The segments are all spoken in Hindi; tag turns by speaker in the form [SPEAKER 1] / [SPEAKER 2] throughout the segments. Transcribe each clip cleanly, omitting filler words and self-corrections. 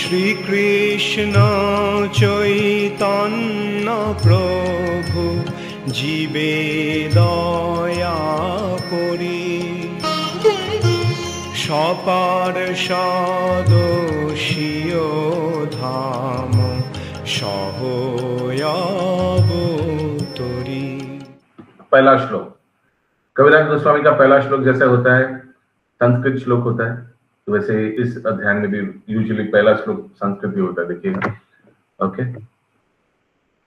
[SPEAKER 1] श्री कृष्ण चैतन्य प्रभु जीवे दया करी सपार्षद स्वीय धाम सहोयवतरी।
[SPEAKER 2] पहला श्लोक कविराज गोस्वामी का पहला श्लोक जैसे होता है संस्कृत श्लोक होता है, तो वैसे इस अध्याय में भी यूजुअली पहला श्लोक संस्कृत ही होता है। देखिएगा, ओके।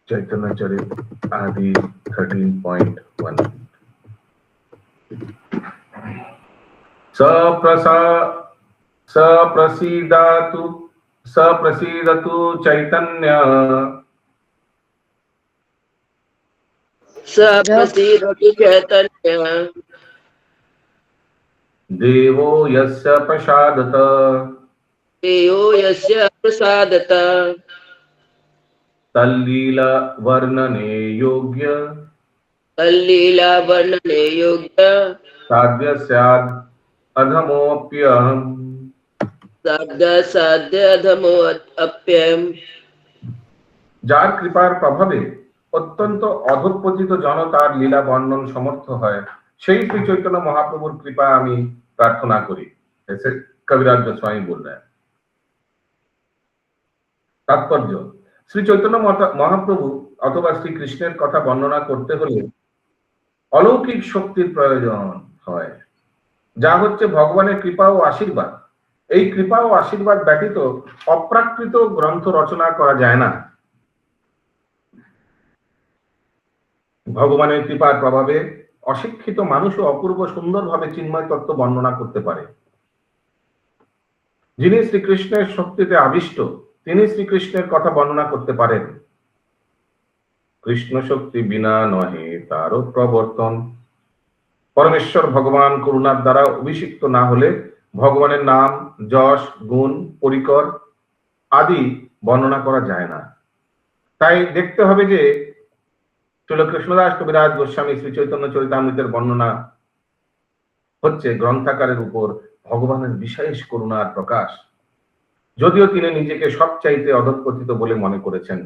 [SPEAKER 2] चैतन्य चरित आदि 13.1 सप्रसीदतु चैतन्य
[SPEAKER 3] सप्रसीदतु चैतन्य
[SPEAKER 2] देवो यस्य प्रसादत तल्लीला वर्णने योग्य साध्य स्याद् अधमोऽप्यहम्। যার কৃপার প্রভাবে অত্যন্ত অধঃপতিত জনতার লীলা বর্ণন সমর্থ হয়, সেই শ্রী চৈতন্য মহাপ্রভুর কৃপা আমি প্রার্থনা করি। ऐसे कविराज गोस्वामी बोल रहे हैं। तात्पर्य, শ্রী চৈতন্য মহাপ্রভু অথবা শ্রী কৃষ্ণের কথা বর্ণনা করতে হলে অলৌকিক শক্তির প্রয়োজন হয়, যা হচ্ছে ভগবানের কৃপা ও আশীর্বাদ। এই কৃপা ও আশীর্বাদ ব্যতীত অপ্রাকৃত গ্রন্থ রচনা করা যায় না। ভগবানের কৃপার প্রভাবে অশিক্ষিত মানুষও অপূর্ব সুন্দরভাবে চিন্ময় তত্ত্ব বর্ণনা করতে পারে। যিনি শ্রীকৃষ্ণের শক্তিতে আবিষ্ট, তিনি শ্রীকৃষ্ণের কথা বর্ণনা করতে পারেন। কৃষ্ণ শক্তি বিনা নহে তারও প্রবর্তন। পরমেশ্বর ভগবান করুণার দ্বারা অভিষিক্ত না হলে ভগবানের নাম, যশ, গুণ, পরিকর আদি বর্ণনা করা যায় না। তাই দেখতে হবে যে শ্রীল কৃষ্ণদাস কবিরাজ গোস্বামী শ্রী চৈতন্য চরিতামৃতের বর্ণনা হচ্ছে গ্রন্থাকারের উপর ভগবানের বিশেষ করুণার প্রকাশ, যদিও তিনি নিজেকে সবচাইতে অধঃপতিত বলে মনে করেছেন।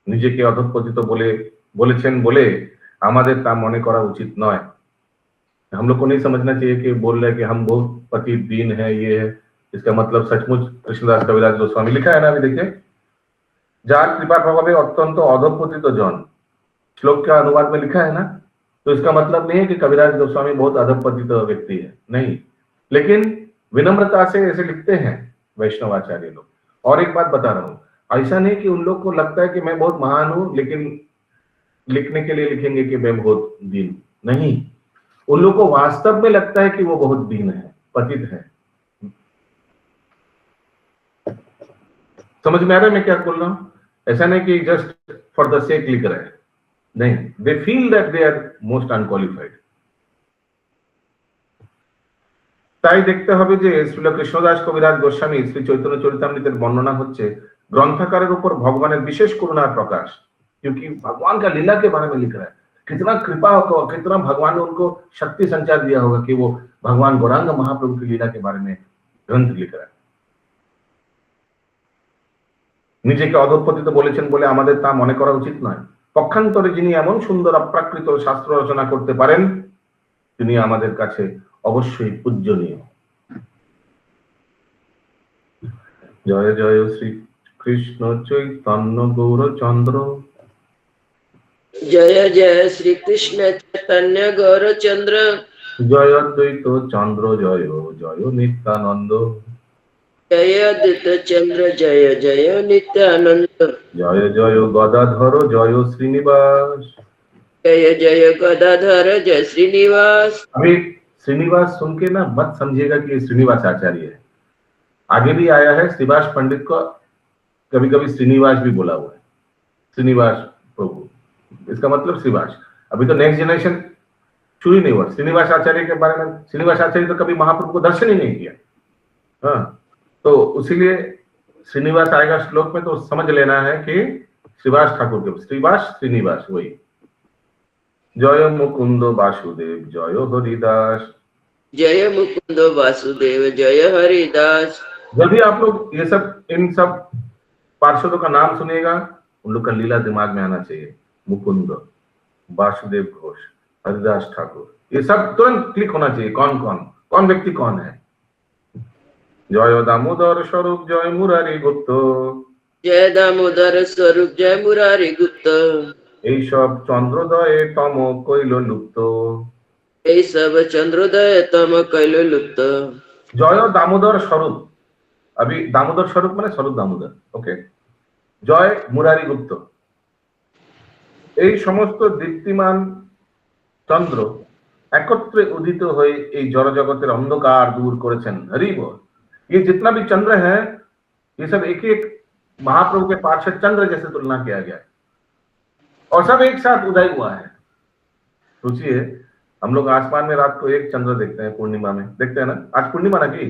[SPEAKER 2] নিজেকে অধঃপতিত বলেছেন বলে আমাদের তা মনে করা উচিত নয়। हम लोग को नहीं समझना चाहिए कि बोल रहे हैं कि हम बहुत पति दीन है, ये है, इसका मतलब सचमुच कृष्णदास कविराज गोस्वामी लिखा है ना, अभी देखिए, যার কৃপা প্রভাবে অত্যন্ত অধঃপতিত জন, श्लोक का अनुवाद में लिखा है ना, तो इसका मतलब नहीं है कि कविराज गोस्वामी बहुत अधःपतित व्यक्ति है, नहीं, लेकिन विनम्रता से ऐसे लिखते हैं वैष्णवाचार्य लोग। और एक बात बता रहा हूं, ऐसा नहीं कि उन लोग को लगता है कि मैं बहुत महान हूं, लेकिन लिखने के लिए लिखेंगे कि मैं बहुत दीन, नहीं, उन लोग को वास्तव में लगता है कि वो बहुत दीन है, पतित है। समझ में आ रहा है मैं क्या बोल रहा हूं? ऐसा नहीं कि जस्ट फॉर द सेक लिख रहे हैं, नहीं, they feel that they are most unqualified. তাই দেখতে হবে যে শ্রীল কৃষ্ণদাস কবিরাজ গোস্বামী শ্রী চৈতন্য চরিতামৃতের বর্ণনা হচ্ছে ग्रंथकारेर ऊपर भगवान विशेष करुणा प्रकाश, क्योंकि भगवान का लीला के बारे में लिख रहा है। कितना कृपा होगा और कितना भगवान ने उनको शक्ति संचार दिया होगा कि वो भगवान गौरांग महाप्रभु की लीला के बारे में ग्रंथ लिख रहा है। নিজেকে অধঃপতিত বলেছেন বলে আমাদের তা মনে করা উচিত নয়। পক্ষান্তরে যিনি এমন সুন্দর অপ্রাকৃত শাস্ত্র রচনা করতে পারেন তিনি আমাদের কাছে অবশ্যই পূজনীয়। জয় জয় শ্রী কৃষ্ণ চৈতন্য গৌরচন্দ্র,
[SPEAKER 3] जय जय श्री कृष्ण चैतन्य गौरचंद्र,
[SPEAKER 2] जय अद्वैत चंद्र जय जय नित्यानंद,
[SPEAKER 3] जय अद्वैत चंद्र जय जय नित्यानंद,
[SPEAKER 2] जय जय गदाधर जय श्रीनिवास,
[SPEAKER 3] जय जय गदाधर जय श्रीनिवास।
[SPEAKER 2] अभी श्रीनिवास सुन के ना मत समझिएगा कि ये श्रीनिवास आचार्य है। आगे भी आया है श्रीवास पंडित को कभी कभी श्रीनिवास भी बोला हुआ है, श्रीनिवास प्रभु, इसका मतलब श्रीवास। अभी तो नेक्स्ट जनरेशन शुरू ही नहीं हुआ। श्रीनिवास आचार्य के बारे में, श्रीनिवास आचार्य तो कभी महाप्रभु को दर्शन ही नहीं किया, हाँ, तो उसीलिए श्रीनिवास आएगा श्लोक में तो समझ लेना है कि श्रीवास ठाकुर के श्रीवास श्रीनिवास वही। जय मुकुंद वासुदेव जय हरिदास,
[SPEAKER 3] जय मुकुंद वासुदेव जय हरिदास,
[SPEAKER 2] जब भी आप लोग ये सब इन सब पार्षदों का नाम सुनिएगा, उन लोग का लीला दिमाग में आना चाहिए। मुकुंद, वासुदेव घोष, हरिदास ठाकुर, ये सब तुरंत क्लिक होना चाहिए। कौन कौन कौन व्यक्ति कौन है? जय दामोदर स्वरूप जय मुरारी गुप्त,
[SPEAKER 3] जय दामोदर स्वरूप जय मुरारी गुप्त,
[SPEAKER 2] এই সব চন্দ্রোদয়ে তম কইল লুপ্ত।
[SPEAKER 3] এই सब चंद्रोदय तम कैलो लुप्त।
[SPEAKER 2] जय दामोदर स्वरूप, अभी दामोदर स्वरूप माने स्वरूप दामोदर, ओके। जय मुरारी गुप्त, এই সমস্ত দীপ্তিমান চন্দ্র একত্রে উদিত হয়ে এই জড়জগতের অন্ধকার दूर করেছেন। हरि बोल। ये जितना भी चंद्र है, ये सब एक एक महाप्रभु के पार्षद चंद्र जैसे तुलना किया गया है, और सब एक साथ उदय हुआ है। सोचिए, हम लोग आसमान में रात को एक चंद्र देखते हैं, पूर्णिमा में देखते हैं ना। आज पूर्णिमा ना की?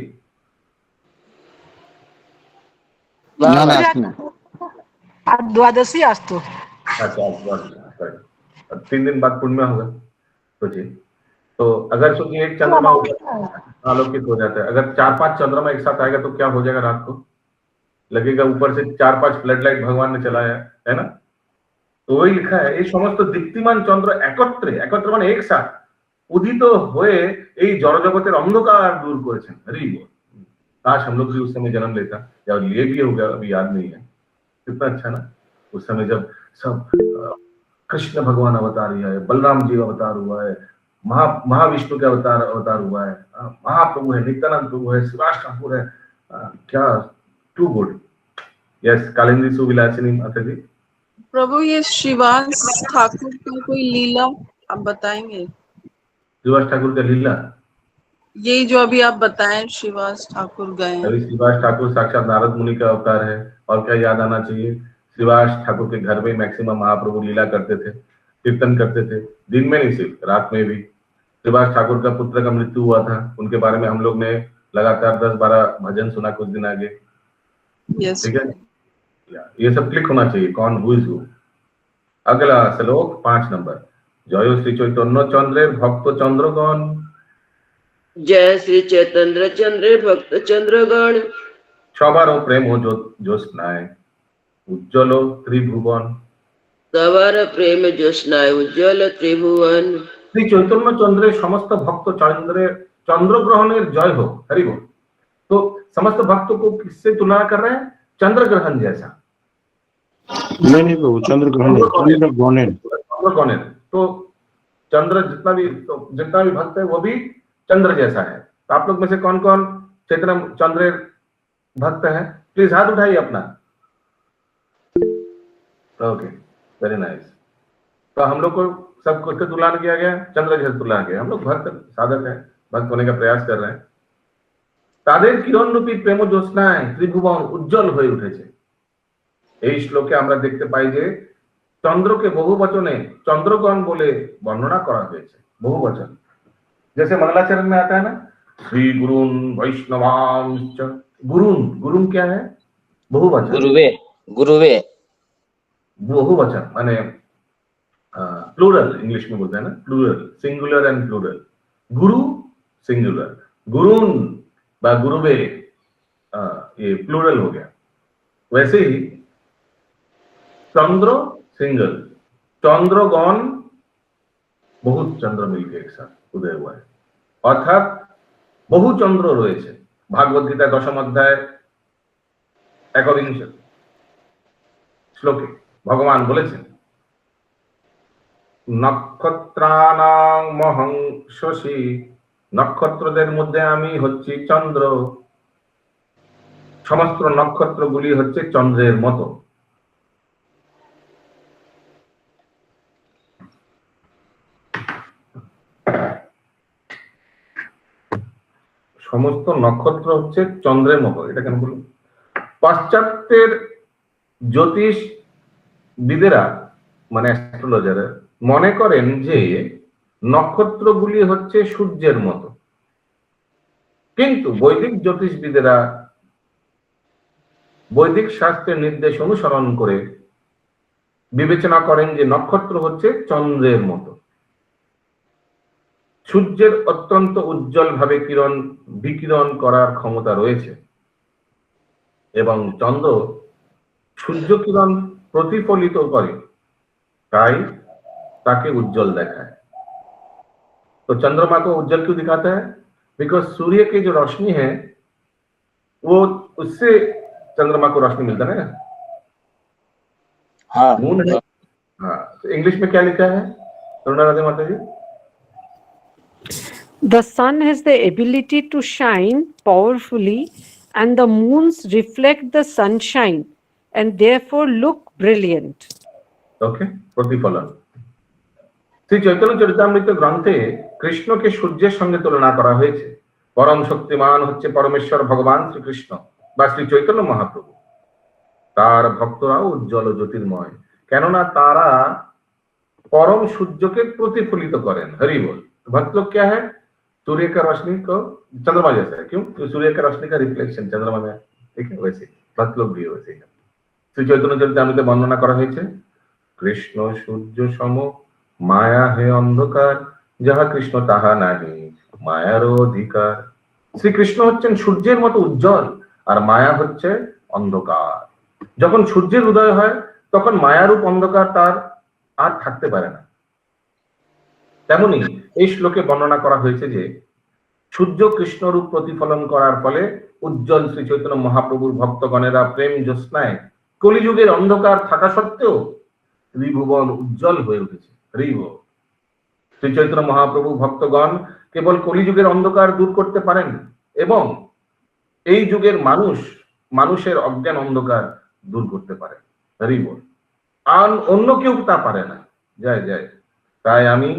[SPEAKER 4] ना ना आज द्वादशी आज तो।
[SPEAKER 2] अच्छा, 3 दिन बाद पूर्णिमा होगा। सोचिए, तो अगर सोचिए एक चंद्रमा आलोकित हो जाता है, अगर 4-5 चंद्रमा एक साथ आएगा तो क्या हो जाएगा? रात को लगेगा ऊपर से 4-5 फ्लड लाइट भगवान ने चलाया है ना। तो वही लिखा है, ये समस्त दीप्तिमान चंद्र एकत्रे, एकत्र माने एक साथ उदित हुए এই জড়জগতের অন্ধকার दूर করেছেন। हरि बोल। काश हम लोग भी उस समय जन्म लेता, या लिए भी हो गया, अभी याद नहीं है। कितना अच्छा ना, उस समय जब सब कृष्ण भगवान अवतार हुआ है, बलराम जी अवतार हुआ है, महाविष्णु का अवतार हुआ है, महाप्रभु है, नित्यानंद प्रभु है, शिवास ठाकुर है, क्या टू गुड। यस, कालिंदी सुविलासिनी माता जी।
[SPEAKER 5] प्रभु, ये शिवास ठाकुर की कोई लीला आप बताएंगे?
[SPEAKER 2] शिवास ठाकुर का लीला,
[SPEAKER 5] यही जो अभी आप बताएं, शिवास ठाकुर गए।
[SPEAKER 2] अभी शिवास ठाकुर साक्षात नारद मुनि का अवतार है। और क्या याद आना चाहिए, शिवास ठाकुर के घर में मैक्सिमम महाप्रभु लीला करते थे, कीर्तन करते थे, दिन में नहीं सिर्फ रात में भी। शिवास ठाकुर का पुत्र का मृत्यु हुआ था, उनके बारे में हम लोग ने लगातार 10-12 भजन सुना कुछ दिन आगे। ठीक है, ये सब क्लिक होना चाहिए, कौन हु इज हु। अगला श्लोक 5 नंबर। जय श्री चैतन्य चंद्रे भक्त चंद्रगण,
[SPEAKER 3] जय श्री चैतन्य चंद्र भक्त चंद्रगण,
[SPEAKER 2] সবার প্রেম জ্যোৎস্নায় উজ্জ্বল ত্রিভুবন।
[SPEAKER 3] सवार प्रेम ज्योत्स्नाय उज्ज्वल त्रिभुवन।
[SPEAKER 2] श्री चैतन्य चंद्रे समस्त भक्त चंद्र ग्रहणेर जय हो। हरि बोल। तो समस्त भक्तों को किससे तुलना कर रहे हैं? चंद्र ग्रहण जैसा।
[SPEAKER 6] नहीं प्रभु, चंद्र ग्रहण।
[SPEAKER 2] तो चंद्र जितना भी भक्त है वो भी चंद्र जैसा है। तो आप लोग में से कौन कौन चैतन्य चंद्र भक्त है? प्लीज हाथ उठाइए अपना। Okay, very nice. तो हम लोग को सब कुछ तुलना किया गया, चंद्र जैसे तुलना किया। हम लोग भक्त साधक है, भक्त होने का प्रयास कर रहे हैं। তাদের কিরণ রূপী প্রেম জ্যোৎস্নায় ত্রিভুবন উজ্জ্বল হয়ে উঠেছে। এই শ্লোকে আমরা দেখতে পাই যে চন্দ্রকে বহুবচনে চন্দ্রগণ বলে বর্ণনা করা হয়েছে, बहुवचन। जैसे मंगलाचरण में आता है ना, श्री गुरुन वैष्णवांश्च। गुरुन क्या है? बहुवचन।
[SPEAKER 7] गुरुवे
[SPEAKER 2] बहुवचन माने प्लूरल, इंग्लिश में बोलते हैं ना, plural, singular and plural. Guru singular, गुरुन बा गुरुवे ये प्लूरल हो गया। वैसे ही चंद्र सिंगल, चंद्रगण बहुत चंद्र मिलकर एक साथ उदय हुआ है, अर्थात बहु चंद्र রয়েছে। भागवत गीता 10ম অধ্যায় 21 শ্লোকে ভগবান বলেছেন, নক্ষত্রানাং মহং শশী, নক্ষত্রদের মধ্যে আমি হচ্ছি চন্দ্র, সমস্ত নক্ষত্রগুলি হচ্ছে চন্দ্রের মতো। সমস্ত নক্ষত্র হচ্ছে চন্দ্রের মতো, এটা কেন বলুন? পাশ্চাত্যের জ্যোতিষবিদেরা মানে অ্যাস্ট্রোলজাররা মনে করেন যে নক্ষত্রগুলি হচ্ছে সূর্যের মতো, কিন্তু বৈদিক জ্যোতিষবিদেরা বৈদিক শাস্ত্রের নির্দেশ অনুসরণ করে বিবেচনা করেন যে নক্ষত্র হচ্ছে চন্দ্রের মতো। সূর্যের অত্যন্ত উজ্জ্বল ভাবে বিকিরণ করার ক্ষমতা রয়েছে। এবং চন্দ্র সূর্য কিরণ প্রতিফলিত করে, তাই ताकि उज्जवल देखाए। तो चंद्रमा को उज्जवल क्यों दिखाता है? बिकॉज सूर्य की जो रोशनी है वो उससे चंद्रमा को रोशनी मिलता है ना।
[SPEAKER 6] हाँ
[SPEAKER 2] मून है। हाँ, तो इंग्लिश में क्या लिखा है अरुणा राधे माता जी?
[SPEAKER 7] The sun has the ability to shine powerfully, and the moons reflect the sunshine and therefore look brilliant.
[SPEAKER 2] Okay, प्रतिफलन। শ্রী চৈতন্য চরিতামৃত গ্রন্থে কৃষ্ণকে সূর্যের সঙ্গে তুলনা করা হয়েছে। পরম শক্তিমান হচ্ছে পরমেশ্বর ভগবান শ্রীকৃষ্ণ বা শ্রী চৈতন্য মহাপ্রভু। তার ভক্তরাও উজ্জ্বল জ্যোতির্ময়, কেননা তারা परम सूर्य के प्रतिफलित करें। हरि बोल। भक्त लोग क्या है? सूर्य का रोशनी को चंद्रमा जैसा है। क्यों? तो सूर्य का रोशनी का रिफ्लेक्शन चंद्रमा में, ठीक है? वैसे भक्त लोग भी वैसे ही। श्री चैतन्य चरितामृते वर्णना करा হয়েছে कृष्ण सूर्य सम माया है अंधकार যাহা কৃষ্ণ তাহা নাহি মায়ার অধিকার। শ্রীকৃষ্ণ হচ্ছেন সূর্যের মতো উজ্জ্বল আর মায়া হচ্ছে অন্ধকার। যখন সূর্যের উদয় হয় তখন মায়ারূপ অন্ধকার তার আর থাকতে পারে না। তেমনি এই শ্লোকে বর্ণনা করা হয়েছে যে সূর্য কৃষ্ণ রূপ প্রতিফলন করার ফলে উজ্জ্বল শ্রী চৈতন্য মহাপ্রভুর ভক্তগণেরা প্রেম জ্যোৎস্নায় কলিযুগের অন্ধকার থাকা সত্ত্বেও ত্রিভুবন উজ্জ্বল হয়ে উঠেছে। শ্রী চৈতন্য মহাপ্রভু ভক্তগণ কেবল কলিযুগের অন্ধকার দূর করতে পারেন এবং এই যুগের মানুষের অজ্ঞান অন্ধকার দূর করতে পারেন। হরি বল। আর অন্য কেউ তা পারে না। জয় জয়। তাই আমি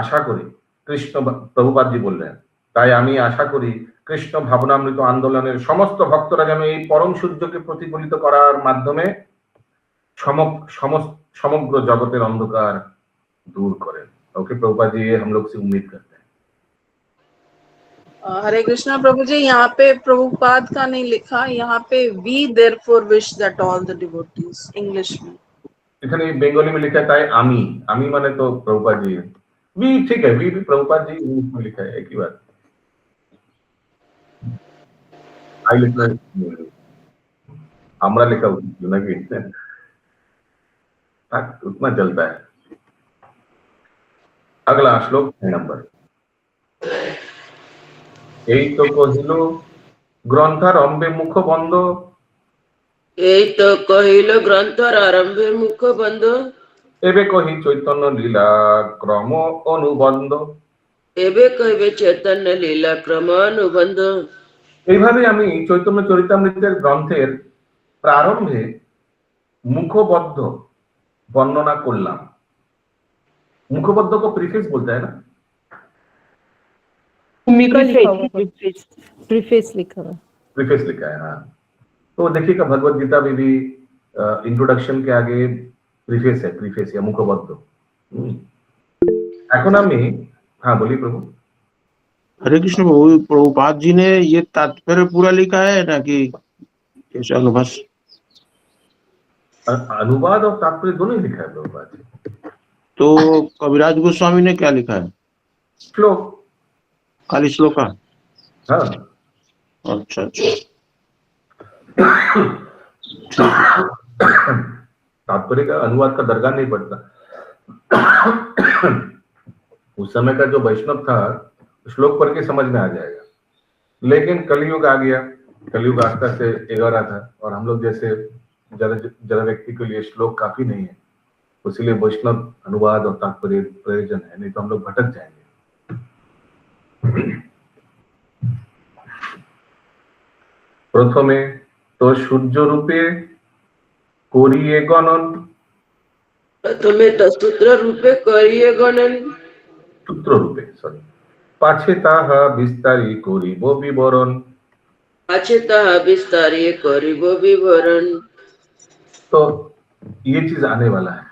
[SPEAKER 2] আশা করি কৃষ্ণ, প্রভুপাদজি বললেন, তাই আমি আশা করি কৃষ্ণ ভাবনামৃত আন্দোলনের সমস্ত ভক্তরা যেন এই পরম সূর্যকে প্রতিফলিত করার মাধ্যমে সমগ্র জগতের অন্ধকার दूर करें। ओके प्रभुपाद जी, ये हम लोग से उम्मीद करते हैं।
[SPEAKER 5] हरे कृष्णा प्रभु जी, यहाँ पे प्रभुपाद का नहीं लिखा, यहाँ पे we therefore wish that all the devotees, English में।
[SPEAKER 2] इधर बंगाली में लिखा है आमी माने तो प्रभुपाद जी, वी ठीक है, वी भी प्रभुपाद जी इंग्लिश में लिखा है, एक ही बात। आई लिखा है हमरा लिखा हुआ ना कि उतना चलता है। अगला श्लोक नंबर। এই তো কহিল গ্রন্থারম্ভে মুখ বন্ধ,
[SPEAKER 3] এই তো কহিল গ্রন্থর আরম্ভে মুখ বন্ধ,
[SPEAKER 2] এবে কহি চৈতন্য লীলা ক্রম অনুবন্ধ,
[SPEAKER 3] এবে কহিবে চৈতন্য লীলা ক্রম অনুবন্ধ।
[SPEAKER 2] এইভাবে আমি চৈতন্য চরিতামৃতের গ্রন্থের প্রারম্ভে মুখবদ্ধ বর্ণনা করলাম। मुखबद्ध को प्रीफेस बोलता है ना?
[SPEAKER 7] प्रीफेस लिखा हुआ।
[SPEAKER 2] प्रीफेस लिखा है, हाँ। तो देखिएगा भगवत गीता में भी इंट्रोडक्शन के आगे प्रीफेस है, प्रीफेस या मुखबद्ध। এখন আমি, हाँ बोलिए प्रभु।
[SPEAKER 6] हरे कृष्ण प्रभुपाद जी ने ये तात्पर्य पूरा लिखा है ना कि कैसे अनुवाद?
[SPEAKER 2] अनुवाद और तात्पर्य दोनों ही लिखा है प्रभुपाद जी।
[SPEAKER 6] तो कविराज गोस्वामी ने क्या लिखा है?
[SPEAKER 2] श्लोक,
[SPEAKER 6] खाली श्लोक।
[SPEAKER 2] हाँ
[SPEAKER 6] अच्छा।
[SPEAKER 2] तात्पर्य का अनुवाद का दरगाह नहीं पड़ता। उस समय का जो वैष्णव था श्लोक पढ़ के समझ में आ जाएगा, लेकिन कलयुग आ गया, कलयुग आस्था से एगारा था और हम लोग जैसे जरा व्यक्ति के लिए श्लोक काफी नहीं है, इसलिए वैष्णव अनुवाद और तात्पर्य प्रयोजन है, नहीं तो हम लोग भटक जाएंगे। प्रथमे तो सूर्य रूपे करिए गणन,
[SPEAKER 3] प्रथमे तो सूत्र रूपे करिए गणन,
[SPEAKER 2] सूत्र रूपे सॉरी, पाछे ताहा विस्तारी करिब विवरण,
[SPEAKER 3] पाछे ताहा विस्तारी करिब विवरण।
[SPEAKER 2] तो ये चीज आने वाला है।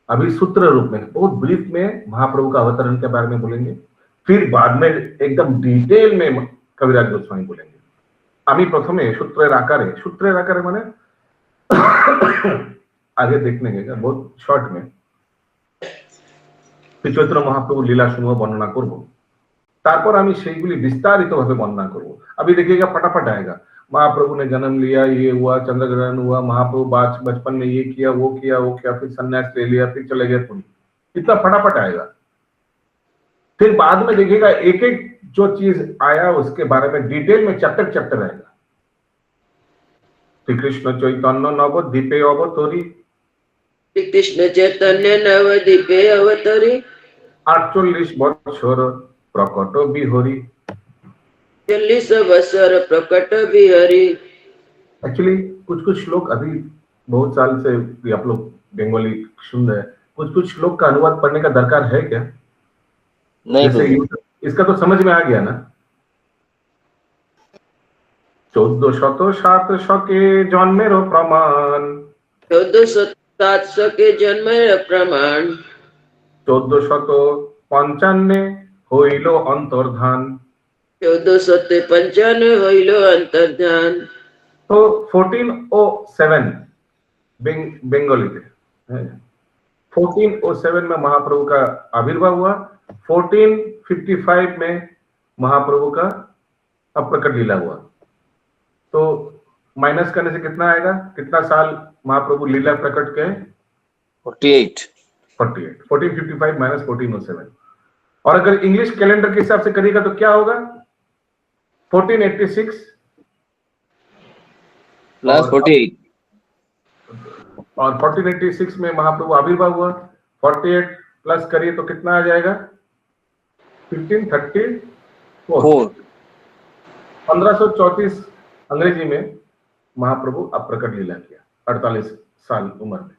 [SPEAKER 2] अभी सूत्र रूप में बहुत ब्रीफ में महाप्रभु का अवतरण के बारे में बोलेंगे, फिर बाद में एकदम डिटेल में कविराज गोस्वामी बोलेंगे। अभी प्रथमे सूत्रेर आकारे माने आगे देखने के बहुत शॉर्ट में श्री चैतन्य महाप्रभु लीला সমূহ বর্ণনা করব, তারপর আমি সেইগুলি বিস্তারিতভাবে বর্ণনা করব। अभी देखिएगा फटाफट आएगा। महाप्रभु ने जन्म लिया, ये हुआ, चंद्र ग्रहण हुआ, महाप्रभु बचपन में ये किया, वो किया, फिर संन्यास ले लिया, फिर चले गए पुण्य, इतना फटाफट आएगा। फिर बाद में देखिएगा एक एक जो चीज आया उसके बारे में डिटेल में चैप्टर चैप्टर आएगा। श्री कृष्ण चैतन्य नवद्वीपे अवतरी,
[SPEAKER 3] श्री कृष्ण चैतन्य नवद्वीपे अवतरी,
[SPEAKER 2] 48 বছর प्रकट बिहरी।
[SPEAKER 3] 40 बसर प्रकट बिहरी।
[SPEAKER 2] एक्चुअली कुछ कुछ श्लोक अभी बहुत साल से आप लोग बंगाली सुन रहे हैं, कुछ कुछ श्लोक का अनुवाद पढ़ने का दरकार है क्या?
[SPEAKER 8] नहीं
[SPEAKER 2] जैसे इसका तो समझ में आ गया ना। 1407 के जन्मेर प्रमाण,
[SPEAKER 3] 1407 के जन्मेर प्रमाण,
[SPEAKER 2] 1455 হইল অন্তর্ধান।
[SPEAKER 3] 1455 হইল अंतर्धान।
[SPEAKER 2] तो 1407 बंगाली थे, 1407 में महाप्रभु का आविर्भाव हुआ, 1455 में महाप्रभु का अप्रकट लीला हुआ। तो माइनस करने से कितना आएगा, कितना साल महाप्रभु लीला प्रकट के?
[SPEAKER 8] 48।
[SPEAKER 2] 1455 माइनस 1407। और अगर इंग्लिश कैलेंडर के हिसाब से करिएगा तो क्या होगा? 1486
[SPEAKER 8] प्लस 48
[SPEAKER 2] और 1486 में महाप्रभु आविर्भाव हुआ, 48 प्लस करिए तो कितना आ जाएगा? 1534। 1534 अंग्रेजी में महाप्रभु अप्रकट लीला किया, 48 साल उम्र में।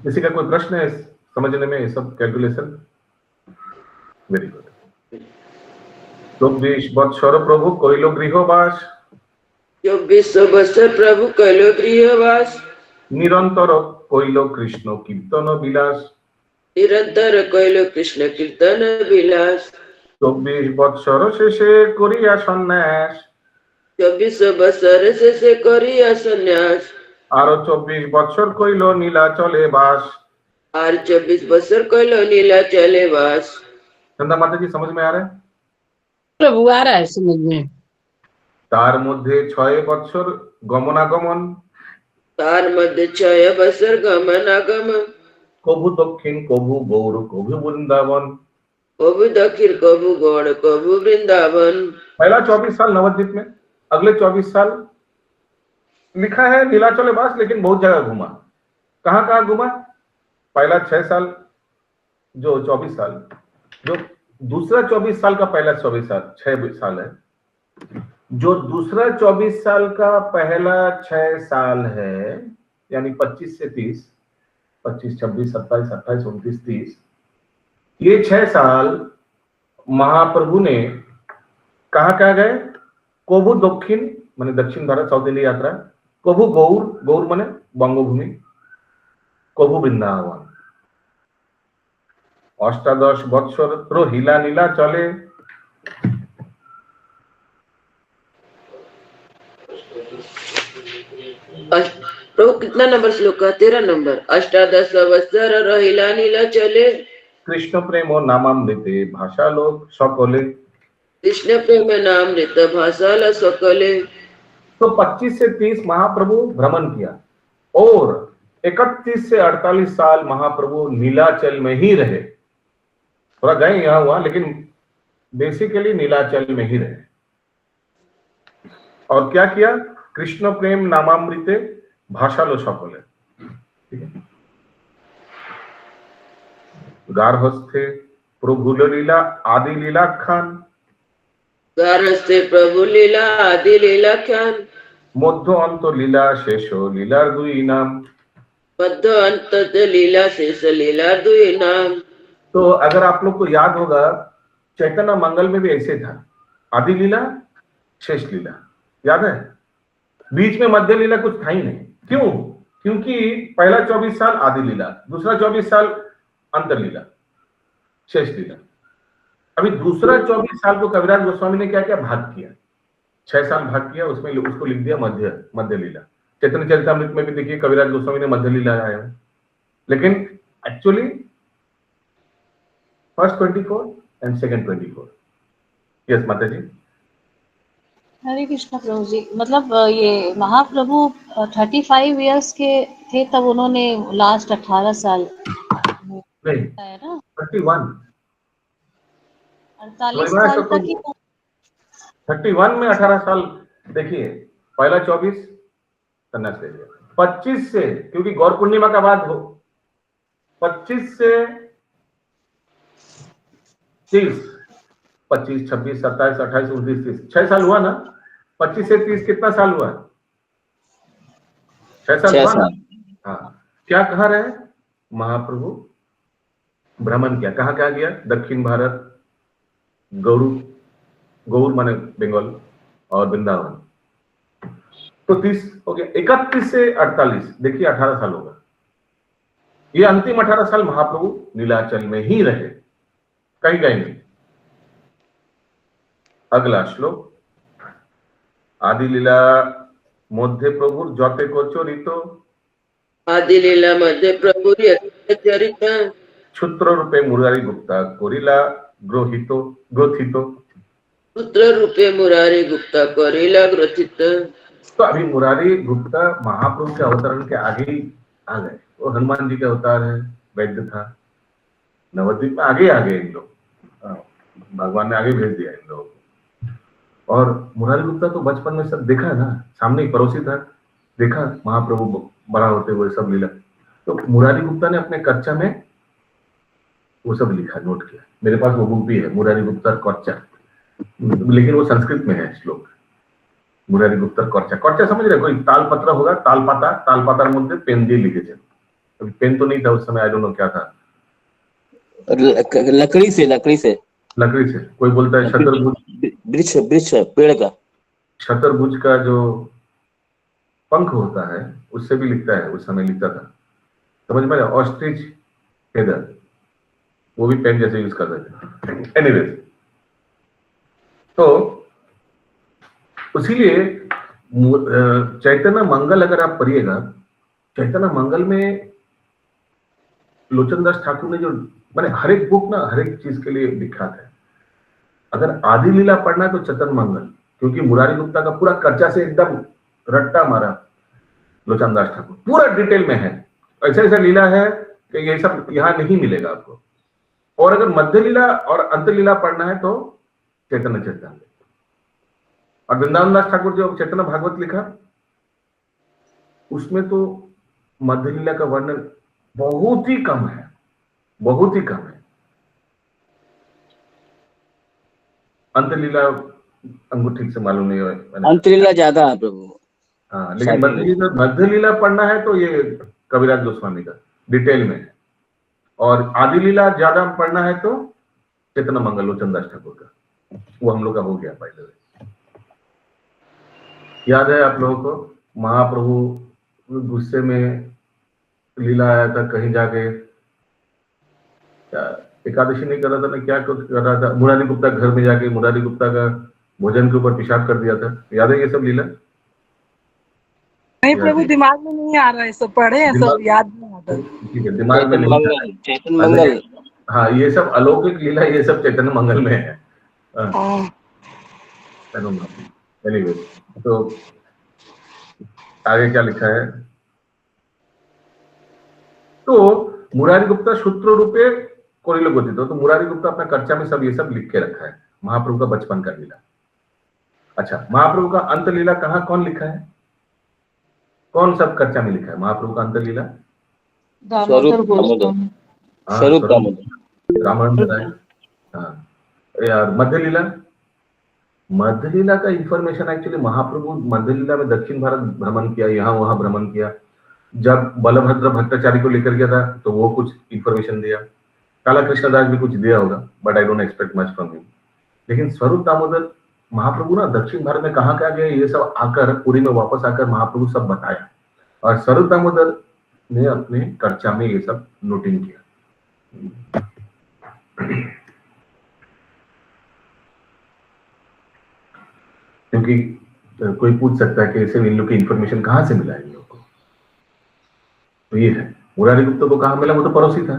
[SPEAKER 2] किसी का कोई प्रश्न है समझने में ये सब कैलकुलेशन? Very good. 24 বৎসর प्रभु কইল গৃহবাস,
[SPEAKER 3] 24 বছর প্রভু কইল গৃহবাস,
[SPEAKER 2] নিরন্তর কইল কৃষ্ণ কীর্তন বিলাস।
[SPEAKER 3] নিরন্তর কইল কৃষ্ণ কীর্তন বিলাস।
[SPEAKER 2] 24 বৎসর শেষে করিয়া সন্ন্যাস,
[SPEAKER 3] 24 বছর শেষে করিয়া সন্ন্যাস।
[SPEAKER 2] আরো 24 বৎসর কইল নীলাচলে বাস।
[SPEAKER 3] আর 24 বছর কইল নীলাচলে বাস।
[SPEAKER 2] चंदा माता जी समझ में आ रहा है?
[SPEAKER 4] प्रभु आ रहा है समझ में।
[SPEAKER 2] তার মধ্যে 6 বৎসর গমনাগমন,
[SPEAKER 3] তার মধ্যে 6 বছর গমনাগমন,
[SPEAKER 2] কভু দক্ষিণ কভু গৌর কভু বৃন্দাবন।
[SPEAKER 3] কভু দক্ষিণ কভু গৌড় কভু বৃন্দাবন।
[SPEAKER 2] पहला 24 साल नवद्वीप में, अगले 24 साल लिखा है नीलाचल बास, लेकिन बहुत जगह घूमा। कहां कहां घूमा? पहला 6 साल जो 24 साल, जो दूसरा 24 साल का पहला 24 साल 6 साल है, जो दूसरा 24 साल का पहला 6 साल है, यानी 25 से 30, 25, 26, 27, 28, 29, 30, ये 6 साल महाप्रभु ने कहां कहां गए? कोभू दक्षिण माने दक्षिण भारत, साउथ इंडिया यात्रा, कोभू गौर, गौर माने बंगभूमि, कोभू वृंदावन। अष्टादश বৎসর রহিলা নীলা চলে,
[SPEAKER 3] प्रभु कितना नंबर श्लोक का? 13 नंबर। 18 বছর রহিলা নীলা চলে,
[SPEAKER 2] कृष्ण प्रेम नामामृते भाषा लोक सकले।
[SPEAKER 3] कृष्ण प्रेम नामृत भाषा सकले।
[SPEAKER 2] तो 25 से 30 महाप्रभु भ्रमण किया और 31 से 48 साल महाप्रभु नीलाचल में ही रहे। थोड़ा गए यहाँ हुआ, लेकिन बेसिकली नीलाचल में ही रहे। और क्या किया? कृष्ण प्रेम नामामृते भाषा लो सकले। ठीक है। गार्हस्थ्ये प्रभु लीला आदि लीला खान,
[SPEAKER 3] गार्हस्थ्ये प्रभु लीला आदि लीला खान,
[SPEAKER 2] मध्य अंत लीला शेष लीलार दुई नाम।
[SPEAKER 3] मध्य अंत लीला शेष लीला दुई नाम।
[SPEAKER 2] तो अगर आप लोग को याद होगा, चैतन्य मंगल में भी ऐसे था, आदि लीला शेष लीला, याद है? बीच में मध्य लीला कुछ था ही नहीं। क्यों? क्योंकि पहला 24 साल आदि लीला, दूसरा 24 साल अंतर लीला, शेष लीला। अभी दूसरा 24 साल को कविराज गोस्वामी ने क्या क्या भाग किया? 6 साल भाग किया, उसमें उसको लिख दिया मध्य लीला। चैतन्य चरितामृत में भी देखिए कविराज गोस्वामी ने मध्य लीला आया है, लेकिन actually first 24 and second 24। Yes माता जी।
[SPEAKER 9] हरे कृष्ण प्रभु जी। मतलब ये महाप्रभु 35 इयर्स के थे तब उन्होंने लास्ट 18 साल
[SPEAKER 2] नहीं,
[SPEAKER 9] है ना,
[SPEAKER 2] 31।
[SPEAKER 9] 48 साल तक ही।
[SPEAKER 2] 31 में 18 साल। देखिए, पहला 24 सन्यास ले लिया, 25 से, क्योंकि गौर पूर्णिमा का बाद हो, 25 से 30, 25, 26, 27, 28, 29, 30, 6 साल हुआ ना। 25 से 30 कितना साल हुआ? 6 साल हुआ ना। हाँ, क्या कहा रहे? महाप्रभु भ्रमण किया। कहाँ क्या किया? दक्षिण भारत, गौर माने बंगाल और वृंदावन। तो 30 हो गया। 31 से 48, देखिए 18 साल होगा। ये अंतिम 18 साल महाप्रभु नीलाचल में ही रहे, कहीं गए नहीं। अगला श्लोक, आदि लीला मध्य प्रभु जते को चरित,
[SPEAKER 3] आदि लीला मध्य प्रभु चरित,
[SPEAKER 2] क्षुद्र रूपे मुरारी गुप्ता कोरिला ग्रोहितो ग्रोथितो।
[SPEAKER 3] पुत्र रूपे मुरारी गुप्ता करेला ग्रथित।
[SPEAKER 2] तो अभी मुरारी गुप्ता महाप्रभु के अवतरण के आगे ही आ गए। वो हनुमान जी के अवतार है, वैद्य था, नवद्वीप में आगे इन लोग, भगवान ने आगे भेज दिया इन लोगों को। और मुरारी गुप्ता तो बचपन में सब देखा ना, सामने ही पड़ोसी था, देखा महाप्रभु बड़ा होते हुए सब लीला। तो मुरारी गुप्ता ने अपने कच्चा में वो सब लिखा, नोट किया। मेरे पास वो बुक भी है, मुरारी गुप्ता कच्चा, लेकिन वो संस्कृत में है श्लोक। मुरारी गुप्ता कच्चा समझ रहे? कोई तालपत्र होगा, तालपातार मध्य पेन दिए लिखे थे। अभी पेन तो नहीं था उस समय, आई डोंट नो क्या था।
[SPEAKER 8] लकड़ी से
[SPEAKER 2] कोई बोलता है शतरभुज,
[SPEAKER 8] वृक्ष पेड़ का
[SPEAKER 2] शतरभुज का जो पंख होता है उससे भी लिखता है, उस समय लिखता था, समझ में? ऑस्ट्रिच फेदर, वो भी पेन जैसे यूज कर रहे थे। एनीवेज, तो इसीलिए चैतन्य मंगल अगर आप पढ़िएगा, चैतन्य मंगल में लोचनदास ठाकुर ने जो, मैंने हर एक बुक ना हर एक चीज के लिए विख्यात है। अगर आदि लीला पढ़ना है तो चैतन्य मंगल, क्योंकि मुरारी गुप्ता का पूरा कर्चा से एकदम रट्टा मारा लोचनदास ठाकुर, पूरा डिटेल में है। ऐसा लीला है कि ये सब यहाँ नहीं मिलेगा आपको। और अगर मध्य लीला और अंत लीला पढ़ना है तो चैतन्य चैतन्य। और वृंदावन दास ठाकुर जो चैतन्य भागवत लिखा, उसमें तो मध्य लीला का वर्णन बहुत ही कम है, बहुत ही कम है। अंत लीला हमको ठीक से मालूम नहीं है,
[SPEAKER 8] अंत लीला ज्यादा है प्रभु।
[SPEAKER 2] हाँ, लेकिन मध्य लीला पढ़ना है तो ये कविराज गोस्वामी का डिटेल में है। और आदि लीला ज्यादा पढ़ना है तो चैतन्य मंगल लोचनदास ठाकुर का, वो हम लोग का हो गया पहले। याद है आप लोगों को, महाप्रभु गुस्से में लीला आया था, कहीं जाके एकादशी नहीं कर रहा था ना, क्या कुछ कर रहा था, मुरारी गुप्ता घर में जाके मुरारी गुप्ता का भोजन के ऊपर पेशाब कर दिया था। याद है ये सब लीला?
[SPEAKER 5] नहीं प्रभु, दिमाग में नहीं आ रहा है, सब पढ़े हैं, सब याद नहीं आता।
[SPEAKER 2] ठीक है, दिमाग में नहीं।
[SPEAKER 8] चैतन्य मंगल,
[SPEAKER 2] हाँ, ये सब अलौकिक लीला, ये सब चैतन्य मंगल में है। एनीवे, तो आगे क्या लिखा है? तो मुरारी गुप्ता सूत्र रूपे कोरिलो गोतितो, तो मुरारी गुप्ता अपना कर्चा में सब ये सब लिख के रखा है, महाप्रभु का बचपन का लीला। अच्छा, महाप्रभु का अंत लीला कहाँ, कौन लिखा है? कौन सब कर्चा में लिखा है महाप्रभु का अंत लीला?
[SPEAKER 8] स्वरूप
[SPEAKER 2] रामायण है। हाँ यार, मध्य लीला का इंफॉर्मेशन एक्चुअली महाप्रभु मध्य लीला में दक्षिण भारत भ्रमण किया, यहाँ वहां भ्रमण किया। जब बलभद्र भट्टाचार्य को लेकर गया था तो वो कुछ इंफॉर्मेशन दिया, काला कृष्णदास भी कुछ दिया होगा, but I don't expect much from him. लेकिन स्वरूप दामोदर महाप्रभु ना दक्षिण भारत में कहाँ क्या गए, ये सब आकर पुरी में वापस आकर महाप्रभु सब बताया, और स्वरूप दामोदर ने अपने कर्चा में ये सब नोटिंग किया। क्योंकि कोई पूछ सकता है कि ऐसे इन लोग की इंफॉर्मेशन कहाँ से मिला इन लोग को, तो ये है। मुरारी गुप्ता को कहाँ मिला? वो तो पड़ोसी था,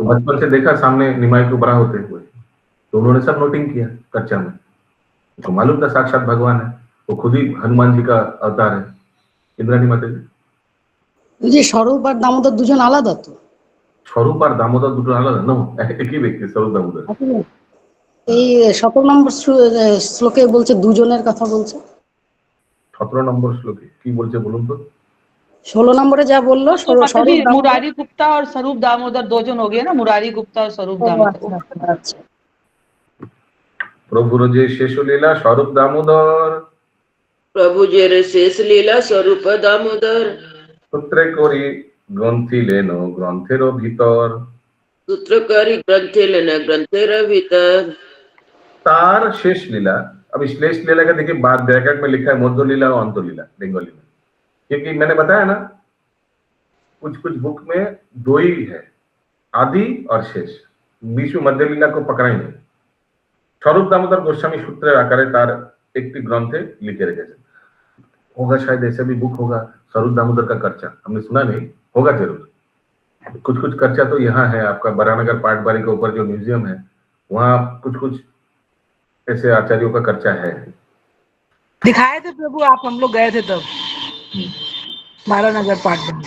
[SPEAKER 2] बचपन से देखा सामने निमाई को बड़ा होते हुए, तो उन्होंने सब नोटिंग किया कच्चा में, तो मालूम था साक्षात भगवान है, वो खुद ही हनुमान जी का अवतार है। इंद्राणी माता जी,
[SPEAKER 10] ওই যে স্বরূপ আর দামোদর দুজন আলাদা তো?
[SPEAKER 2] স্বরূপ আর দামোদর দুটো আলাদা? নো, একই ব্যক্তি স্বরূপ দামোদর।
[SPEAKER 10] এই 17 নম্বর শ্লোকে বলছে দুজনের কথা বলছে।
[SPEAKER 2] 17 নম্বর শ্লোকে কি বলছে বলুন তো?
[SPEAKER 10] 16 নম্বরে যা বললো
[SPEAKER 11] मुरारी गुप्ता और स्वरूप दामोदर दो जन हो गए ना, मुरारी गुप्ता और स्वरूप दामोदर।
[SPEAKER 10] আচ্ছা,
[SPEAKER 2] প্রভুর যে শেষ লীলা স্বরূপ দামোদর,
[SPEAKER 3] प्रभु जे रे शेष लीला स्वरूप दामोदर,
[SPEAKER 2] সূত্রে করি গ্রন্থি লেন গ্রন্থের ভিতর,
[SPEAKER 3] सूत्रकारी ग्रंथे लेना ग्रंथेर भीतर।
[SPEAKER 2] तार शेष लीला। अब इस शेष लीला का देखिए बाद ब्रैकेट में लिखा है मध्य लीला और अंत लीला बंगाली में, क्योंकि मैंने बताया ना कुछ कुछ बुक में दो ही है, आदि और शेष, बीच में मध्य लीला को पकड़ा ही नहीं। स्वरूप दामोदर गोस्वामी सूत्र आकारे तार एक ग्रंथे लिखे रखे होगा, शायद ऐसा भी बुक होगा स्वरूप दामोदर का कर्चा, हमने सुना नहीं, होगा जरूर। कुछ कुछ कर्चा तो यहाँ है आपका बरानगर पाटबारी के ऊपर जो म्यूजियम है, वहाँ कुछ कुछ ऐसे आचार्यों का कर्चा है।
[SPEAKER 11] दिखाए थे प्रभु आप, हम लोग गए थे तब बारानगर पाटबारी।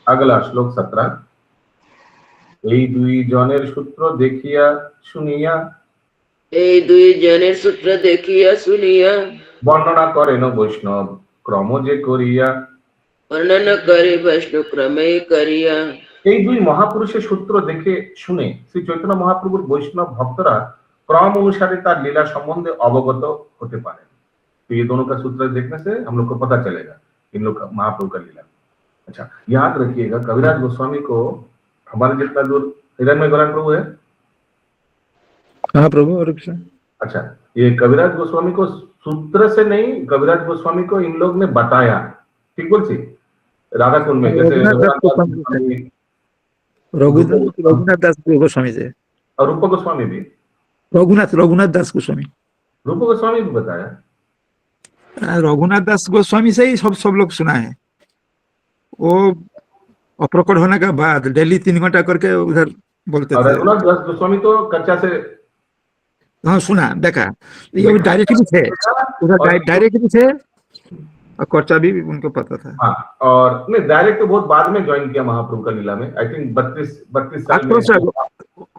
[SPEAKER 2] अगला श्लोक 17, এই দুই জনের সূত্র দেখিয়া শুনিয়া,
[SPEAKER 3] এই দুই জনের সূত্র দেখিয়া শুনিয়া,
[SPEAKER 2] বর্ণনা করেন বৈষ্ণব ক্রম যে করিয়া,
[SPEAKER 3] वर्णन करे वैष्णव क्रमे करिया।
[SPEAKER 2] এই দুই মহাপুরুষের সূত্র দেখে শুনে শ্রী চৈতন্য মহাপ্রভুর বৈষ্ণব ভক্তরা क्रम अनुसार तार लीला संबंधे अवगत होते पारे। तो ये दोनों का सूत्र देखने से हम लोग को पता चलेगा इन लोग का महाप्रभु का लीला। अच्छा, याद रखिएगा कविराज गोस्वामी को हमारे जितना दूर हिरण्मय गौरांग प्रभु है।
[SPEAKER 6] हाँ प्रभु। और
[SPEAKER 2] अच्छा, ये कविराज गोस्वामी को सूत्र से नहीं, कविराज गोस्वामी को इन लोग ने बताया, ठीक बोल सी राधा कुंड में, जैसे
[SPEAKER 6] रघुनाथ दास गोस्वामी से,
[SPEAKER 2] और रूप गोस्वामी भी,
[SPEAKER 6] रघुनाथ दास गोस्वामी,
[SPEAKER 2] रूप गोस्वामी भी बताया।
[SPEAKER 6] रघुनाथ दास गोस्वामी से ही सब लोग सुना है। वो अप्रकट होने के बाद डेली 3 घंटा करके उधर बोलते थे।
[SPEAKER 2] रघुनाथ दास गोस्वामी तो कच्चा से,
[SPEAKER 6] हाँ सुना देखा, ये डायरेक्टली थे उधर, डायरेक्टली थे और कर्चा भी उनको पता था।
[SPEAKER 2] हाँ, और नहीं डायरेक्ट तो बहुत बाद में ज्वाइन किया महाप्रभु का लीला में, आई थिंक 32 साल में,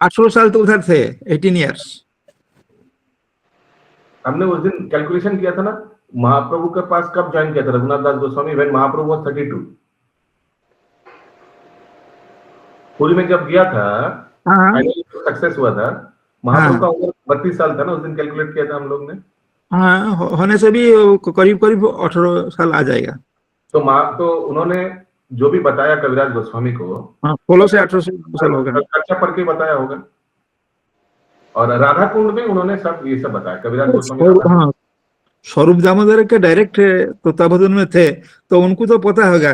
[SPEAKER 6] 18 साल तो उधर थे, 18 इयर्स।
[SPEAKER 2] हमने उस दिन कैलकुलेशन किया था ना महाप्रभु के पास कब ज्वाइन किया था रघुनाथ दास गोस्वामी, व्हेन महाप्रभु वाज 32। पुरी में जब गया था, सक्सेस हुआ था, महाप्रभु का उम्र 32 साल था ना, उस दिन कैलकुलेट किया था हम लोग ने।
[SPEAKER 6] हाँ, होने से भी करीब 18 साल आ जाएगा।
[SPEAKER 2] तो उन्होंने जो भी बताया कविराज गोस्वामी को,
[SPEAKER 6] 16 से 18 साल होगा,
[SPEAKER 2] कच्चा पढ़ के बताया होगा। और राधा कुंड में उन्होंने सब ये सब बताया कविराज गोस्वामी।
[SPEAKER 6] हाँ, स्वरूप दामोदर के डायरेक्ट तत्वावधान में थे, तो उनको तो पता होगा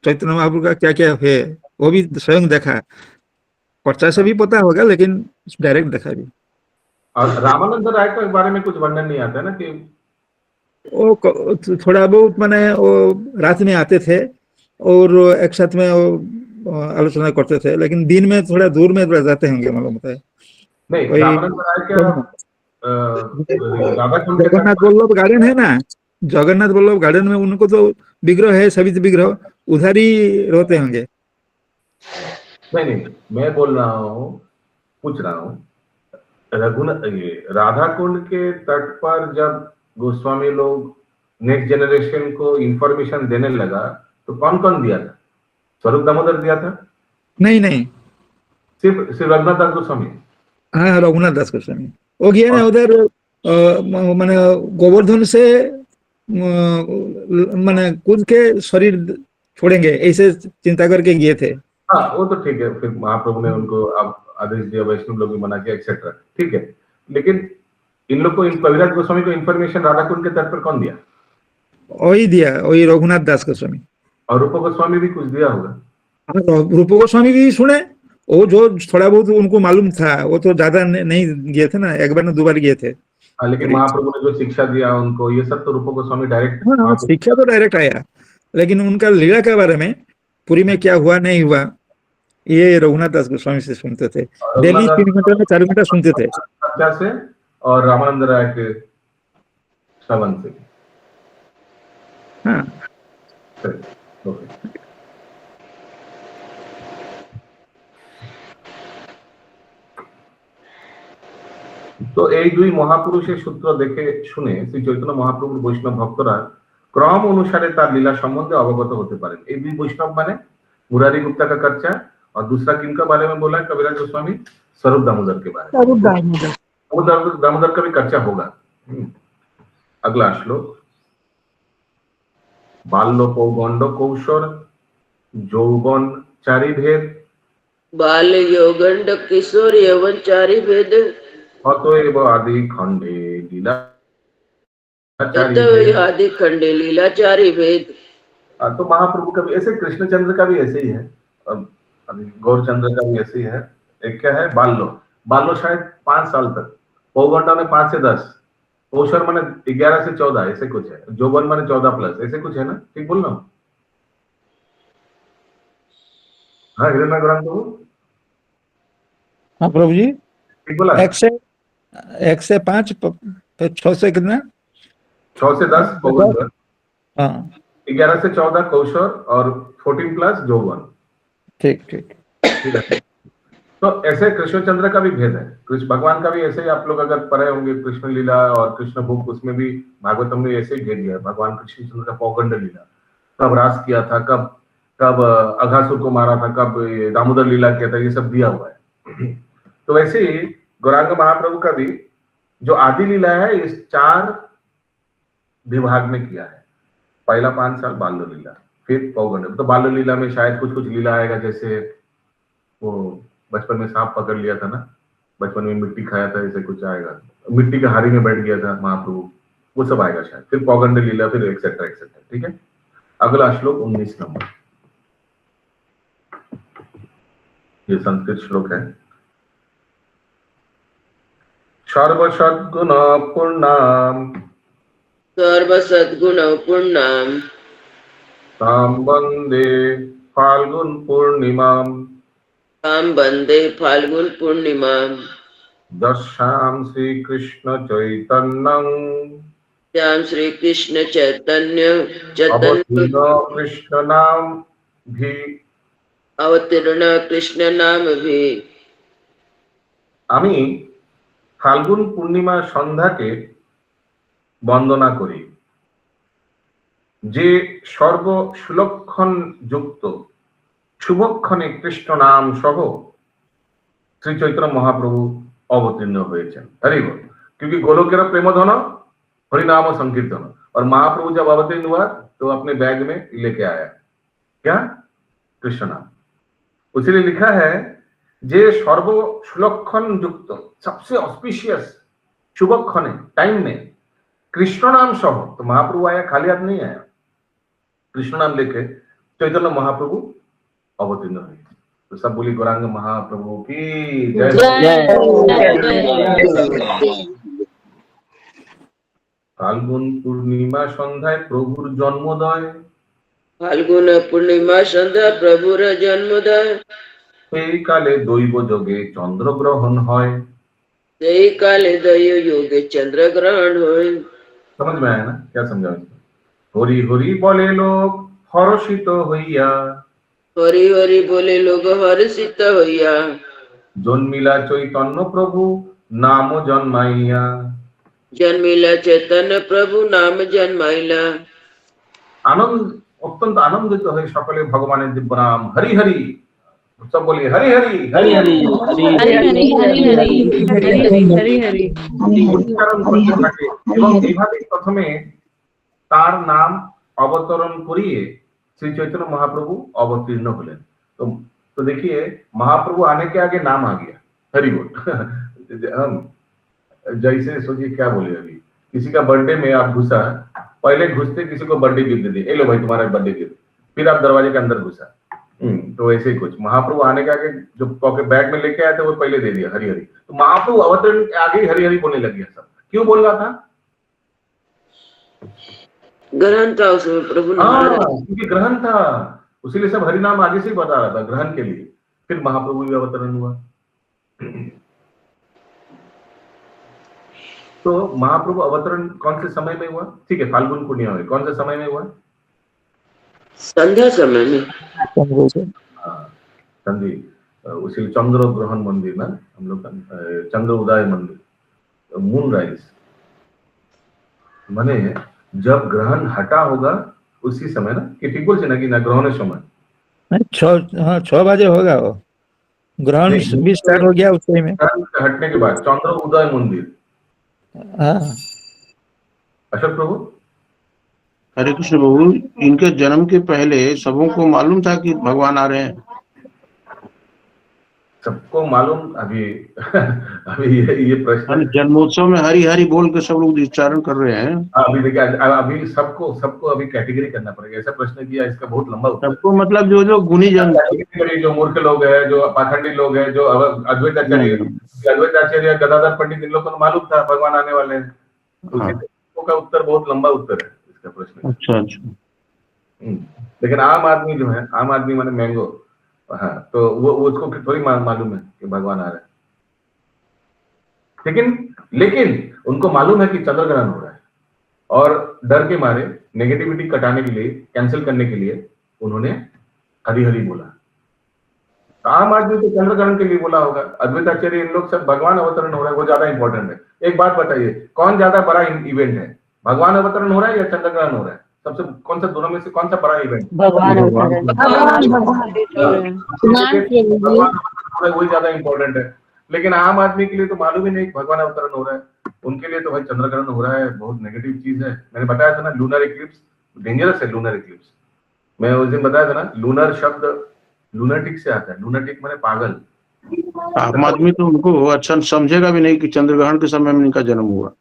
[SPEAKER 6] चैतन्य महाप्रभु का क्या क्या है, वो भी स्वयं देखा, पर्चा से भी पता होगा, लेकिन डायरेक्ट देखा भी।
[SPEAKER 2] और रामानंद राय के बारे में कुछ वर्णन नहीं आता है ना, कि
[SPEAKER 6] वो थोड़ा बहुत माने वो रात में आते थे और एक साथ में वो आलोचना करते थे, लेकिन दिन में थोड़ा दूर में जाते होंगे मालूम होता है।
[SPEAKER 2] नहीं, रामानंद राय क्या
[SPEAKER 6] जगन्नाथ वल्लभ गार्डन है ना, जगन्नाथ वल्लभ गार्डन में उनको तो विग्रह है, सभी विग्रह उधर ही रहते होंगे।
[SPEAKER 2] नहीं, मैं बोल रहा हूँ, पूछ रहा हूँ, रघुनाथ ये राधा कुंड के तट पर जब गोस्वामी लोग नेक्स्ट जनरेशन को इंफॉर्मेशन देने लगा, तो कौन कौन दिया था? स्वरूप दामोदर दिया था?
[SPEAKER 6] नहीं,
[SPEAKER 2] सिर्फ रघुनाथ दास गोस्वामी।
[SPEAKER 6] हाँ, रघुनाथ दास गोस्वामी वो गया ना उधर, माने गोवर्धन से माने कूद के शरीर छोड़ेंगे ऐसे चिंता करके गए थे।
[SPEAKER 2] हाँ, वो तो ठीक है, फिर महाप्रभु ने उनको अब आदेश दिया, वैष्णव लोग भी मना किया, एक्सेट्रा, ठीक है। लेकिन इन लोग को, इन कविराज गोस्वामी को इन्फॉर्मेशन राधा कुंड के तट पर कौन दिया?
[SPEAKER 6] वही दिया, वही रघुनाथ दास गोस्वामी।
[SPEAKER 2] और रूप गोस्वामी भी कुछ दिया होगा।
[SPEAKER 6] रूप गोस्वामी भी सुने, वो जो थोड़ा बहुत उनको मालूम था, वो तो ज्यादा नहीं गए थे ना, एक बार ना 2 बार गए थे।
[SPEAKER 2] लेकिन महाप्रभु ने जो शिक्षा दिया उनको, ये सब तो रूप गोस्वामी डायरेक्ट,
[SPEAKER 6] शिक्षा तो डायरेक्ट आया, लेकिन उनका लीला के बारे में, पुरी में क्या हुआ नहीं हुआ, ये रघुनाथ दास गोस्वामी से सुनते थे, डेली 3 घंटे में 4 घंटा सुनते थे।
[SPEAKER 2] चर्चा से और रामानंद राय के श्रवण से।
[SPEAKER 6] हाँ
[SPEAKER 2] ओके। তো এই দুই মহাপুরুষের সূত্র দেখে শুনে শ্রী চৈতন্য মহাপ্রভুর বৈষ্ণব ভক্তরা क्रम अनुसारे तार लीला संबंधे अवगत होते पारे। ये भी वैष्णव माने मुरारी गुप्ता का कच्चा, और दूसरा किनका बारे में बोला है कविराज गोस्वामी? स्वरूप दामोदर के बारे में। स्वरूप दामोदर का भी कच्चा होगा। अगला श्लोक, बाल्य पौगंड कौशल যৌবন চারি ভেদ,
[SPEAKER 3] बाल यौगंड किशोर यौवन चारि भेद,
[SPEAKER 2] অতএব आदि खंडे लीला
[SPEAKER 3] आदि खंडे लीला चारि भेद।
[SPEAKER 2] तो महाप्रभु का भी ऐसे, कृष्णचंद्र का भी ऐसे ही है, अभी गौरचंद्र का भी ऐसे ही है। एक क्या है, बाल्लो, बाल्लो शायद 5 साल तक, पौगंडा में 5 से 10, कौशल माने 11 से 14 ऐसे कुछ है, यौवन माने 14 प्लस ऐसे कुछ है ना, ठीक बोल रहा हूँ? हाँ हिरण्य ग्रंथ हो।
[SPEAKER 6] हाँ प्रभु जी,
[SPEAKER 2] ठीक बोला।
[SPEAKER 6] 1 से 5, 6 से कितना?
[SPEAKER 2] 6 से 10 पौगंड,
[SPEAKER 6] हाँ
[SPEAKER 2] 11 से 14 कौशल और 14 प्लस यौवन।
[SPEAKER 6] ठीक ठीक
[SPEAKER 2] ठीक है। तो ऐसे कृष्णचंद्र का भी भेद है, कृष्ण भगवान का भी ऐसे ही। आप लोग अगर पढ़े होंगे कृष्ण लीला और कृष्ण भोग, उसमें भी भागवतम में ऐसे ही भेद दिया है। भगवान कृष्णचंद्र का पौगंड लीला, कब रास किया था, कब कब अघासुर को मारा था, कब दामोदर लीला किया था, ये सब दिया हुआ है। तो वैसे ही गौरांग महाप्रभु का भी जो आदि लीला है इस 4 विभाग में किया है। पहला 5 साल बाल्य लीला, फिर पौगंड। तो बाल्य लीला में शायद कुछ कुछ लीला आएगा, जैसे वो बचपन में सांप पकड़ लिया था ना, बचपन में मिट्टी खाया था, ऐसे कुछ आएगा, मिट्टी के हारी में बैठ गया था महाप्रभु, वो सब आएगा शायद। फिर पौगंड लीला, फिर एक्सेट्रा एक्सेट्रा। ठीक है। अगला श्लोक 19 नंबर, ये संस्कृत श्लोक है। सर्वसद्गुण पूर्णाम
[SPEAKER 3] सर्व सद्गुण पूर्णाम
[SPEAKER 2] ताम वंदे फाल्गुन पूर्णिमाम
[SPEAKER 3] ताम वंदे फाल्गुन पूर्णिमाम
[SPEAKER 2] दशाम श्री कृष्ण चैतन्यं
[SPEAKER 3] श्याम श्री कृष्ण चैतन्य
[SPEAKER 2] कृष्ण नाम भी
[SPEAKER 3] अवतीर्ण कृष्ण नाम भी।
[SPEAKER 2] আমি ফাল্গুন পূর্ণিমা সন্ধ্যাকে বন্দনা করি, যে সর্ব সুলক্ষণ যুক্ত শুভক্ষণে কৃষ্ণ নাম সহ শ্রী চৈতন্য মহাপ্রভু अवतीर्ण হয়েছেন। हरि बोल। क्योंकि गोलोकेर प्रेमधन हरिनाम संकीर्तन, और महाप्रभु जब अवतीर्ण हुआ तो अपने बैग में लेके आया क्या? कृष्ण नाम। उसीलिए लिखा है जे सर्व सुलक्षण युक्त, सबसे ऑस्पिशियस शुभक्षण टाइम में कृष्ण नाम सह। तो महाप्रभु आया, खाली हाथ नहीं आया, कृष्ण नाम लेके चैतन्य महाप्रभु अवतीर्ण हुए। तो सब बोली गौरांग महाप्रभु की जय। फाल्गुन पूर्णिमा सन्ध्याय प्रभुर जन्मोदय,
[SPEAKER 3] फाल्गुन पूर्णिमा सन्ध्या प्रभुर जन्मोदय,
[SPEAKER 2] সেই কালে দৈব যোগে চন্দ্রগ্রহণ হয়।
[SPEAKER 3] সেই কালে दैव योगे चंद्र ग्रहण होय।
[SPEAKER 2] समझ में आया ना क्या समझा? हरि हरि बोले लोग हर्षित হইয়া,
[SPEAKER 3] हरि हरि बोले लोग हर्षित হইয়া,
[SPEAKER 2] জন্মিলা চৈতন্য প্রভু নাম জন্মাইয়া।
[SPEAKER 3] जन्मिला चैतन्य प्रभु नाम जन्माइला।
[SPEAKER 2] आनंद अत्यंत आनंदित হয়ে সকলে ভগবানের দিব্য নাম হরি হরি, सब बोलिए हरि हरि हरि हरि উচ্চারণ করতে থাকে। এবং এইভাবে প্রথমে তার নাম অবতরণ করিয়ে श्री चैतन्य महाप्रभु अवतीर्ण हलें। तो देखिए महाप्रभु आने के आगे नाम आ गया, हरि बोल। हम जैसे सोचिए क्या बोले, अभी किसी का बर्थडे में आप घुसा, पहले घुसते किसी को बर्थडे गिफ्ट दे दिए, ए लो भाई तुम्हारा बर्थडे गिफ्ट, फिर आप दरवाजे के अंदर घुसा। तो ऐसे ही कुछ महाप्रभु आने के आगे जो पॉकेट बैग में लेके आए थे वो पहले दे दिया हरि हरि। तो महाप्रभु अवतरण के आगे ही हरि हरि बोलने लग गया। सब क्यों बोल रहा था?
[SPEAKER 3] ग्रहण था उसमें प्रभु
[SPEAKER 2] क्योंकि ग्रहण था, उसीलिए सब हरि नाम आगे से ही बता रहा था ग्रहण के लिए। फिर महाप्रभु भी अवतरण हुआ। तो महाप्रभु अवतरण कौन से समय में हुआ? ठीक है, फाल्गुन पूर्णिमा में। कौन से समय में हुआ?
[SPEAKER 3] संध्या समय में।
[SPEAKER 2] हाँ, संधि, उसी चंद्र ग्रहण मंदिर ना, हम लोग चंद्र उदय मंदिर, मून राइज, माने जब ग्रहण हटा होगा उसी समय ना, कि ठीक बोल ना कि ना ग्रहण समय
[SPEAKER 6] 6 बजे होगा वो, ग्रहण भी स्टार्ट हो गया उस टाइम में।
[SPEAKER 2] ग्रहण हटने के बाद चंद्र उदय मंदिर।
[SPEAKER 6] हाँ,
[SPEAKER 2] अशोक प्रभु।
[SPEAKER 12] हरे कृष्ण प्रभु, इनके जन्म के पहले सबों को मालूम था कि भगवान आ रहे हैं?
[SPEAKER 2] सबको मालूम, अभी अभी ये प्रश्न,
[SPEAKER 12] जन्मोत्सव में हरि हरि बोल के सब लोग उच्चारण कर रहे हैं।
[SPEAKER 2] अभी देखिए, अभी सबको अभी कैटेगरी करना पड़ेगा। ऐसा प्रश्न किया, इसका बहुत लंबा उत्तर।
[SPEAKER 12] सबको मतलब जो गुणी जन,
[SPEAKER 2] जो मूर्ख लोग हैं, जो पाखंडी लोग हैं, जो अद्वैताचार्य गदाधर पंडित, इन लोगों को मालूम था भगवान आने वाले हैं। का उत्तर बहुत लंबा उत्तर है इसका प्रश्न।
[SPEAKER 12] अच्छा।
[SPEAKER 2] लेकिन आम आदमी जो है, आम आदमी माने मैंगो, हाँ, तो वो उसको थोड़ी मालूम है कि भगवान आ रहे हैं। लेकिन उनको मालूम है कि चंद्र ग्रहण हो रहा है, और डर के मारे नेगेटिविटी कटाने के लिए, कैंसिल करने के लिए उन्होंने हरि हरि बोला। आम आदमी तो चंद्र ग्रहण के लिए बोला होगा। अद्वैताचार्य, इन लोग सब भगवान अवतरण हो रहा है, वो ज्यादा इंपॉर्टेंट है। एक बात बताइए, कौन ज्यादा बड़ा इवेंट है, भगवान अवतरण हो रहा है या चंद्र ग्रहण हो रहा है? सबसे कौन सा, दोनों में से कौन सा बड़ा इवेंट?
[SPEAKER 7] भगवान
[SPEAKER 2] वही ज्यादा इंपॉर्टेंट है। लेकिन आम आदमी के लिए तो मालूम ही नहीं भगवान अवतरण हो रहा है। उनके लिए तो भाई चंद्र ग्रहण हो रहा है बहुत नेगेटिव चीज है। मैंने बताया था ना, लूनर इक्लिप्स डेंजरस है। लूनर इक्लिप्स मैं उस दिन बताया था ना, लूनर शब्द लूनाटिक से आता है। लूनाटिक माने पागल।
[SPEAKER 12] आम आदमी तो उनको अच्छा समझेगा भी नहीं कि चंद्र ग्रहण के समय में इनका जन्म हुआ।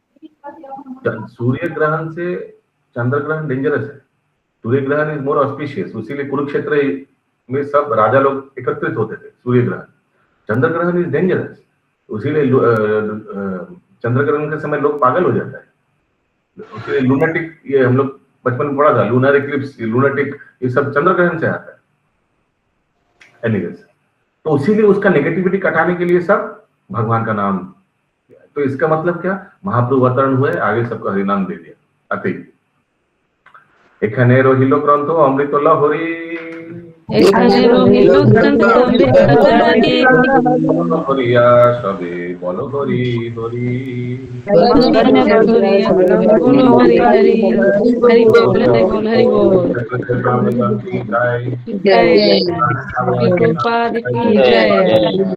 [SPEAKER 2] सूर्य ग्रहण से चंद्र ग्रहण डेंजरस है। सूर्य ग्रहण इज मोर ऑस्पिशियस, इसीलिए कुरुक्षेत्र में सब राजा लोग एकत्रित होते थे। सूर्य ग्रहण, चंद्र ग्रहण इज डेंजरस, इसीलिए चंद्र ग्रहण के समय लोग पागल हो जाता है। इसलिए लूनाटिक, ये हम लोग बचपन में पढ़ा था, लूनर इक्लिप्स, लूनाटिक, ये सब चंद्र ग्रहण से आता है। एनीवेज, तो इसीलिए उसका नेगेटिविटी कटाने के लिए सब भगवान का नाम। तो इसका मतलब क्या, महाप्रभु अवतरण हुए, आगे सबको हरिनाम दे दिया। अति एखाने रहिल ग्रंथ अमृत लहरी, हरिया सबे बल हरि हरि।